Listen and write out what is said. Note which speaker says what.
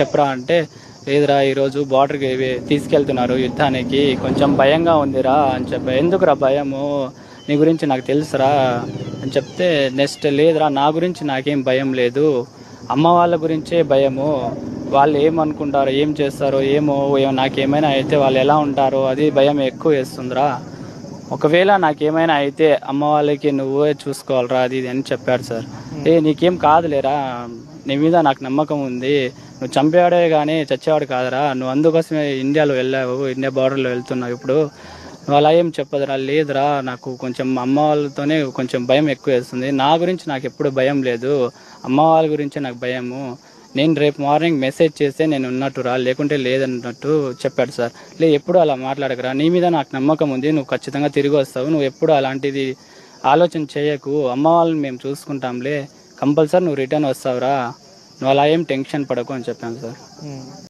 Speaker 1: చెప్పరా అంటే, లేదురా ఈరోజు బార్డర్కి తీసుకెళ్తున్నారు యుద్ధానికి, కొంచెం భయంగా ఉందిరా అని చెప్పా. ఎందుకురా భయము, నీ గురించి నాకు తెలుసురా అని చెప్తే, నెక్స్ట్ లేదురా నా గురించి నాకేం భయం లేదు, అమ్మ వాళ్ళ గురించే భయము, వాళ్ళు ఏమనుకుంటారో ఏం చేస్తారో ఏమో, నాకేమైనా అయితే వాళ్ళు ఎలా ఉంటారో అది భయం ఎక్కువ వేస్తుందిరా, ఒకవేళ నాకేమైనా అయితే అమ్మ వాళ్ళకి నువ్వే చూసుకోవాలిరా అది ఇది అని చెప్పాడు సార్. నీకేం కాదులేరా, నీ మీద నాకు నమ్మకం ఉంది, నువ్వు చంపేవాడే కానీ చచ్చేవాడు కాదురా, నువ్వు అందుకోసమే ఇండియాలో వెళ్ళావు, ఇండియా బార్డర్లో వెళ్తున్నావు ఇప్పుడు, నువ్వు అలా ఏం చెప్పదురా, లేదురా నాకు కొంచెం అమ్మ వాళ్ళతోనే కొంచెం భయం ఎక్కువ వేస్తుంది, నా గురించి నాకు ఎప్పుడు భయం లేదు, అమ్మ వాళ్ళ గురించి నాకు భయము, నేను రేపు మార్నింగ్ మెసేజ్ చేస్తే నేను ఉన్నట్టురా, లేకుంటే లేదన్నట్టు చెప్పాడు సార్. ఎప్పుడు అలా మాట్లాడకరా, నీ మీద నాకు నమ్మకం ఉంది, నువ్వు ఖచ్చితంగా తిరిగి వస్తావు, నువ్వు ఎప్పుడు అలాంటిది ఆలోచన చేయకు, అమ్మ వాళ్ళని మేము చూసుకుంటాంలే, కంపల్సరీ నువ్వు రిటర్న్ వస్తావురా, నువ్వు అలా ఏం టెన్షన్ పడకు అని చెప్పాను సార్.